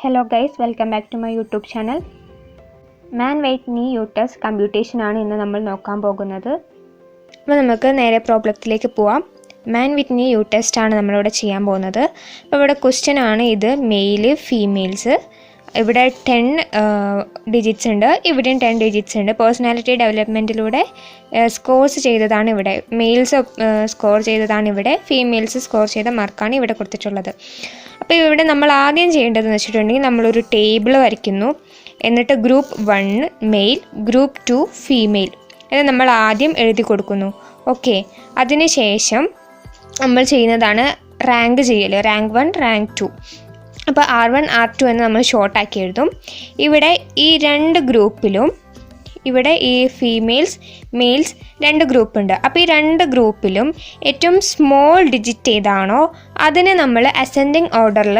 Hello guys, welcome back to my YouTube channel. Man weight knee uterus computation ആണ് ഇന്ന് നമ്മൾ നോക്കാൻ പോകുന്നത്. അപ്പോൾ നമുക്ക് നേരെ പ്രോബ്ലത്തിലേക്ക് പോവാം. Man with knee uterus ആണ് നമ്മൾ ഇവിടെ ചെയ്യാൻ പോകുന്നത്. അപ്പോൾ ഇവിടെ ക്വസ്റ്റ്യൻ ആണ് ഇത് മെയിൽ ഫീമെയിൽസ്. ഇവിടെ 10 ഡിജിറ്റ്സ് ഉണ്ട്, ഇവിടെയും 10 ഡിജിറ്റ്സ് ഉണ്ട്. പേഴ്സണാലിറ്റി ഡെവലപ്മെൻറ്റിലൂടെ സ്കോർസ് ചെയ്തതാണ് ഇവിടെ. മെയിൽസ് സ്കോർ ചെയ്തതാണ് ഇവിടെ, ഫീമെയിൽസ് സ്കോർ ചെയ്ത മാർക്കാണ് ഇവിടെ കൊടുത്തിട്ടുള്ളത്. അപ്പോൾ ഇവിടെ നമ്മൾ ആദ്യം ചെയ്യേണ്ടതെന്ന് വെച്ചിട്ടുണ്ടെങ്കിൽ നമ്മളൊരു ടേബിൾ വരയ്ക്കുന്നു. എന്നിട്ട് ഗ്രൂപ്പ് 1 മെയിൽ, ഗ്രൂപ്പ് 2 ഫീമെയിൽ ഇത് നമ്മൾ ആദ്യം എഴുതി കൊടുക്കുന്നു. ഓക്കെ, അതിനുശേഷം നമ്മൾ ചെയ്യുന്നതാണ് റാങ്ക് ചെയ്യൽ, റാങ്ക് 1 റാങ്ക് 2. അപ്പോൾ R1 R2 എന്ന് നമ്മൾ ഷോർട്ടാക്കി എഴുതും. ഇവിടെ ഈ രണ്ട് ഗ്രൂപ്പിലും ഇവിടെ ഈ ഫീമെയിൽസ് മെയിൽസ് രണ്ട് ഗ്രൂപ്പുണ്ട്. അപ്പോൾ ഈ രണ്ട് ഗ്രൂപ്പിലും ഏറ്റവും സ്മോൾ ഡിജിറ്റ് ഏതാണോ അതിന് നമ്മൾ അസെൻഡിങ് ഓർഡറിൽ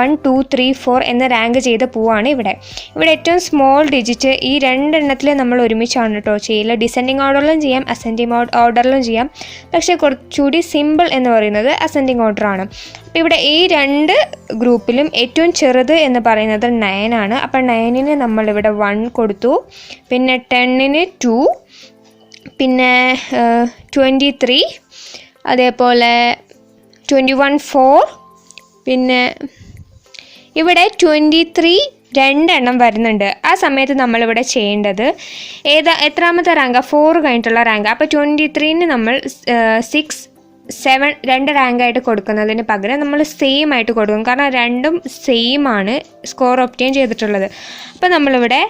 1 2 3 4 എന്ന് റാങ്ക് ചെയ്ത് പോവാണ്. ഇവിടെ ഏറ്റവും സ്മോൾ ഡിജിറ്റ് ഈ രണ്ടെണ്ണത്തിൽ നമ്മൾ ഒരുമിച്ചാണ് കേട്ടോ ചെയ്യില്ല. ഡിസെൻഡിങ് ഓർഡറിലും ചെയ്യാം, അസെൻഡിങ് ഓർഡറിലും ചെയ്യാം. പക്ഷേ കുറച്ചുകൂടി സിമ്പിൾ എന്ന് പറയുന്നത് അസെൻഡിങ് ഓർഡറാണ്. അപ്പോൾ ഇവിടെ ഈ രണ്ട് ഗ്രൂപ്പിലും ഏറ്റവും ചെറുത് എന്ന് പറയുന്നത് 9 ആണ്. അപ്പോൾ 9ന് നമ്മളിവിടെ 1 കൊടുത്തു, പിന്നെ 10ന് 2, പിന്നെ 23, അതേപോലെ 21 4, പിന്നെ ഇവിടെ 23 രണ്ടെണ്ണം വരുന്നുണ്ട്. ആ സമയത്ത് നമ്മളിവിടെ ചെയ്യേണ്ടത് എത്രാമത്തെ റാങ്കാണ്? 4 കഴിഞ്ഞിട്ടുള്ള റാങ്ക്. അപ്പോൾ 23ന് നമ്മൾ 6 7 രണ്ട് റാങ്കായിട്ട് കൊടുക്കുന്നതിന് പകരം നമ്മൾ സെയിം ആയിട്ട് കൊടുക്കും. കാരണം രണ്ടും സെയിം ആണ് സ്കോർ ഒബ്റ്റെയിൻ ചെയ്തിട്ടുള്ളത്. അപ്പോൾ നമ്മളിവിടെ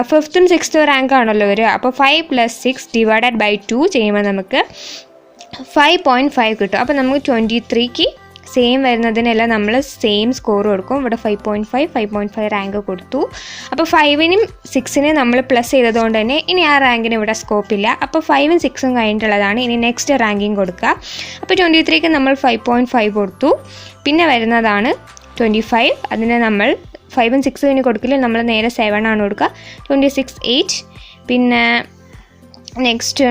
5th 6th റാങ്ക് ആണല്ലോ വരിക. അപ്പോൾ 5 + 6 ഡിവൈഡഡ് ബൈ 2 ചെയ്യുമ്പോൾ നമുക്ക് 5.5 കിട്ടും. അപ്പോൾ നമുക്ക് 23ക്ക് സെയിം വരുന്നതിനെല്ലാം നമ്മൾ സെയിം സ്കോർ കൊടുക്കും. ഇവിടെ 5.5 റാങ്ക് കൊടുത്തു. അപ്പോൾ 5നും 6നും നമ്മൾ പ്ലസ് ചെയ്തതുകൊണ്ട് തന്നെ ഇനി ആ റാങ്കിന് ഇവിടെ സ്കോപ്പില്ല. അപ്പോൾ 5ഉം 6ഉം കഴിഞ്ഞിട്ടുള്ളതാണ്. ഇനി നെക്സ്റ്റ് റാങ്കിങ് കൊടുക്കുക. അപ്പോൾ 23ക്ക് നമ്മൾ 5.5 കൊടുത്തു. പിന്നെ വരുന്നതാണ് 25. അതിന് നമ്മൾ 5ഉം 6ഉം ഇനി കൊടുക്കില്ല, നമ്മൾ നേരെ 7 ആണ് കൊടുക്കുക. 26 8, പിന്നെ നെക്സ്റ്റ്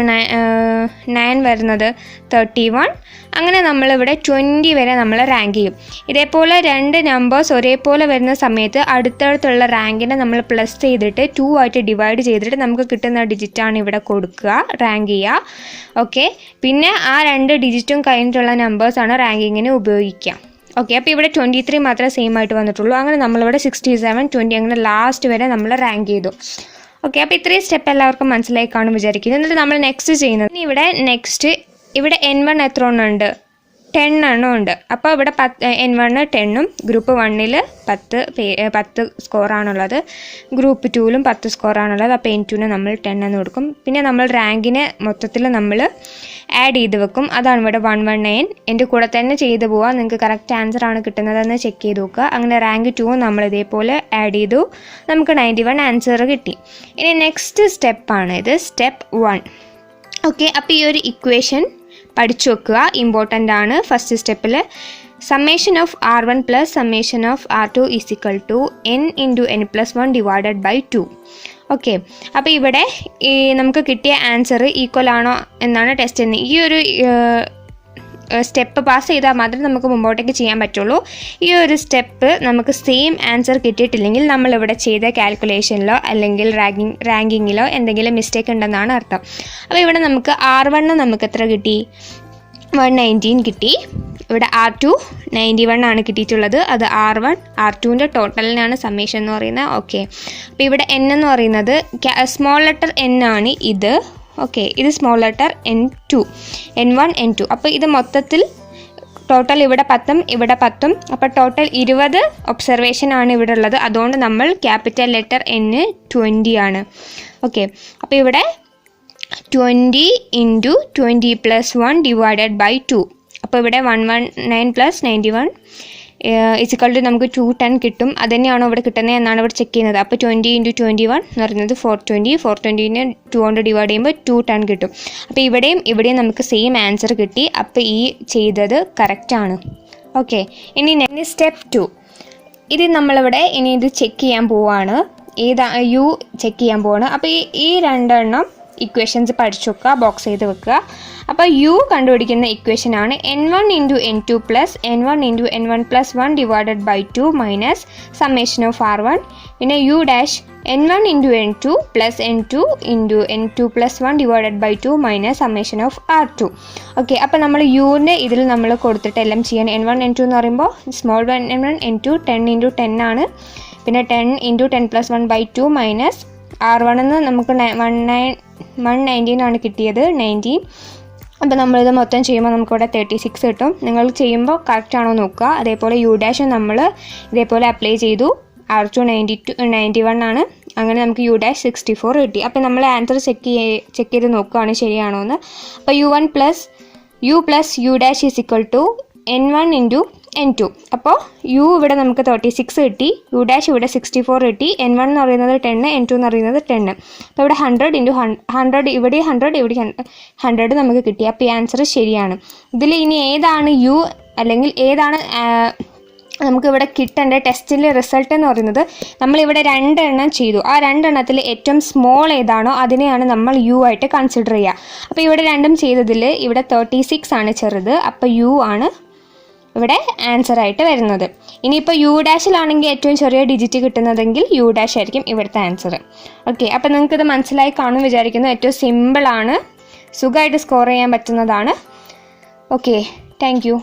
9 വരുന്നത് 31. അങ്ങനെ നമ്മളിവിടെ 20 വരെ നമ്മൾ റാങ്ക് ചെയ്യും. ഇതേപോലെ രണ്ട് നമ്പേഴ്സ് ഒരേപോലെ വരുന്ന സമയത്ത് അടുത്തടുത്തുള്ള റാങ്കിനെ നമ്മൾ പ്ലസ് ചെയ്തിട്ട് 2 ആയിട്ട് ഡിവൈഡ് ചെയ്തിട്ട് നമുക്ക് കിട്ടുന്ന ഡിജിറ്റാണ് ഇവിടെ കൊടുക്കുക, റാങ്ക് ചെയ്യുക. ഓക്കെ, പിന്നെ ആ 2 ഡിജിറ്റും കഴിഞ്ഞിട്ടുള്ള നമ്പേഴ്സാണ് റാങ്കിങ്ങിന് ഉപയോഗിക്കുക. ഓക്കെ, അപ്പോൾ ഇവിടെ 23 മാത്രമേ സെയിം ആയിട്ട് വന്നിട്ടുള്ളൂ. അങ്ങനെ നമ്മളിവിടെ 67 20 അങ്ങനെ ലാസ്റ്റ് വരെ നമ്മൾ റാങ്ക് ചെയ്തു. ഓക്കെ, അപ്പോൾ ഇത്രയും സ്റ്റെപ്പ് എല്ലാവർക്കും മനസ്സിലായി കാണും വിചാരിക്കുന്നു. എന്നിട്ട് നമ്മൾ നെക്സ്റ്റ് ചെയ്യുന്നത് ഇവിടെ ഇവിടെ N1 എത്ര എണ്ണം ഉണ്ട്? 10 എണ്ണം ഉണ്ട്. അപ്പോൾ ഇവിടെ N1 10ഉം ഗ്രൂപ്പ് 1ൽ 10 സ്കോറാണുള്ളത്, ഗ്രൂപ്പ് 2ലും 10 സ്കോറാണുള്ളത്. അപ്പോൾ N2ന് നമ്മൾ 10 എന്ന് കൊടുക്കും. പിന്നെ നമ്മൾ റാങ്കിനെ മൊത്തത്തിൽ നമ്മൾ ആഡ് ചെയ്ത് വെക്കും. അതാണ് ഇവിടെ 119. എൻ്റെ കൂടെ തന്നെ ചെയ്ത് പോവാം. നിങ്ങൾക്ക് കറക്റ്റ് ആൻസർ ആണ് കിട്ടുന്നതെന്ന് ചെക്ക് ചെയ്ത് നോക്കുക. അങ്ങനെ റാങ്ക് 2 നമ്മൾ ഇതേപോലെ ആഡ് ചെയ്തു, നമുക്ക് 91 ആൻസർ കിട്ടി. ഇനി നെക്സ്റ്റ് സ്റ്റെപ്പാണ് ഇത്, സ്റ്റെപ്പ് 1. ഓക്കെ, അപ്പോൾ ഈ ഒരു ഇക്വേഷൻ പഠിച്ചു വെക്കുക, ഇമ്പോർട്ടൻ്റ് ആണ്. ഫസ്റ്റ് സ്റ്റെപ്പിൽ summation of R1 + summation of R2 = n × n+1 divided by 2. Okay, അപ്പോൾ ഇവിടെ ഈ നമുക്ക് കിട്ടിയ ആൻസർ ഈക്വൽ ആണോ എന്നാണ് ടെസ്റ്റ് ചെയ്യുന്നത്. ഈ ഒരു സ്റ്റെപ്പ് പാസ് ചെയ്താൽ മാത്രമേ നമുക്ക് മുമ്പോട്ടേക്ക് ചെയ്യാൻ പറ്റുള്ളൂ. ഈ ഒരു സ്റ്റെപ്പ് നമുക്ക് സെയിം ആൻസർ കിട്ടിയിട്ടില്ലെങ്കിൽ നമ്മളിവിടെ ചെയ്ത കാൽക്കുലേഷനിലോ അല്ലെങ്കിൽ റാങ്കിങ്ങിലോ എന്തെങ്കിലും മിസ്റ്റേക്ക് ഉണ്ടെന്നാണ് അർത്ഥം. അപ്പോൾ ഇവിടെ നമുക്ക് R1 നമുക്ക് എത്ര കിട്ടി? 119 കിട്ടി. ഇവിടെ R2 91 ആണ് കിട്ടിയിട്ടുള്ളത്. അത് R1 R2ൻ്റെ ടോട്ടലിനാണ് സമ്മേഷൻ എന്ന് പറയുന്നത്. ഓക്കെ, അപ്പോൾ ഇവിടെ n എന്ന് പറയുന്നത് സ്മോൾ ലെറ്റർ n ആണ് ഇത്. ഓക്കെ, ഇത് small letter N2, N1 N2. അപ്പോൾ ഇത് മൊത്തത്തിൽ ടോട്ടൽ ഇവിടെ 10ഉം ഇവിടെ 10ഉം, അപ്പോൾ ടോട്ടൽ 20 ഒബ്സർവേഷൻ ആണ് ഇവിടെ ഉള്ളത്. അതുകൊണ്ട് നമ്മൾ ക്യാപിറ്റൽ ലെറ്റർ N 20 ആണ്. ഓക്കെ, അപ്പോൾ ഇവിടെ 20 × 20 + 1 ഡിവൈഡഡ് ബൈ 2. അപ്പോൾ ഇവിടെ 119 + 91 = നമുക്ക് 210 കിട്ടും. അതുതന്നെയാണോ ഇവിടെ കിട്ടുന്നത് എന്നാണ് ഇവിടെ ചെക്ക് ചെയ്യുന്നത്. അപ്പോൾ 20 × 21 എന്ന് പറയുന്നത് 420. 420നെ 200 ഡിവൈഡ് ചെയ്യുമ്പോൾ 210 കിട്ടും. അപ്പോൾ ഇവിടെയും നമുക്ക് സെയിം ആൻസർ കിട്ടി. അപ്പോൾ ഈ ചെയ്തത് കറക്റ്റാണ്. ഓക്കെ, ഇനി സ്റ്റെപ്പ് 2. ഇത് നമ്മളിവിടെ ഇനി ഇത് ചെക്ക് ചെയ്യാൻ പോവാണ്. യു ചെക്ക് ചെയ്യാൻ പോവാണ്. അപ്പോൾ ഈ രണ്ടെണ്ണം ഇക്വേഷൻസ് പഠിച്ചു വെക്കുക, ബോക്സ് ചെയ്ത് വെക്കുക. അപ്പോൾ യു കണ്ടുപിടിക്കുന്ന ഇക്വേഷനാണ് n1 into n2 plus n1 into n1 plus 1 divided by 2 minus summation of r1. പിന്നെ U dash n1 into n2 plus n2 into n2 plus 1 divided by 2 minus summation of r2. Okay, അപ്പോൾ നമ്മൾ യുവിൻ്റെ ഇതിൽ നമ്മൾ കൊടുത്തിട്ട് എല്ലാം ചെയ്യാൻ n1 n2 എന്ന് പറയുമ്പോൾ സ്മോൾ n1 n2 10 ഇൻറ്റു 10 ആണ്. പിന്നെ 10 into 10 plus 1 by 2 minus r1 എന്ന് നമുക്ക് 119 ആണ് കിട്ടിയത്, 19. അപ്പോൾ നമ്മളിത് മൊത്തം ചെയ്യുമ്പോൾ നമുക്കിവിടെ 36 കിട്ടും. നിങ്ങൾ ചെയ്യുമ്പോൾ കറക്റ്റ് ആണോ നോക്കുക. അതേപോലെ യു ഡാഷ് നമ്മൾ ഇതേപോലെ അപ്ലൈ ചെയ്തു, r2 91 ആണ്. അങ്ങനെ നമുക്ക് യു ഡാഷ് 64 കിട്ടി. അപ്പോൾ നമ്മൾ ആൻസർ ചെക്ക് ചെയ്ത് നോക്കുകയാണ് ശരിയാണോ എന്ന്. അപ്പോൾ U plus U dash is equal to n1 into n2. അപ്പോൾ യു ഇവിടെ നമുക്ക് 36 കിട്ടി, യു ഡാഷ് ഇവിടെ 64 കിട്ടി, n1 എന്ന് പറയുന്നത് 10, n2 എന്ന് പറയുന്നത് 10. അപ്പോൾ ഇവിടെ 100 ഇൻറ്റു 100, ഇവിടെ 100, ഇവിടെ 100 നമുക്ക് കിട്ടി. അപ്പോൾ ഈ ആൻസർ ശരിയാണ്. ഇതിൽ ഇനി ഏതാണ് യു അല്ലെങ്കിൽ ഏതാണ് നമുക്കിവിടെ കിട്ടേണ്ട ടെസ്റ്റിൻ്റെ റിസൾട്ട് എന്ന് പറയുന്നത്, നമ്മളിവിടെ 2 എണ്ണം ചെയ്തു. ആ 2 എണ്ണത്തിൽ ഏറ്റവും സ്മോൾ ഏതാണോ അതിനെയാണ് നമ്മൾ യു ആയിട്ട് കൺസിഡർ ചെയ്യുക. അപ്പോൾ ഇവിടെ രണ്ടും ചെയ്തതിൽ ഇവിടെ 36 ആണ് ചെറുത്, അപ്പോൾ യു ആണ് ഇവിടെ ആൻസറായിട്ട് വരുന്നത്. ഇനിയിപ്പോൾ യു ഡാഷിലാണെങ്കിൽ ഏറ്റവും ചെറിയ ഡിജിറ്റ് കിട്ടുന്നതെങ്കിൽ യു ഡാഷ് ആയിരിക്കും ഇവിടുത്തെ ആൻസർ. ഓക്കെ, അപ്പോൾ നിങ്ങൾക്കിത് മനസ്സിലായി കാണുമെന്ന് വിചാരിക്കുന്നു. ഏറ്റവും സിമ്പിളാണ്, സുഖമായിട്ട് സ്കോർ ചെയ്യാൻ പറ്റുന്നതാണ്. Okay, thank you.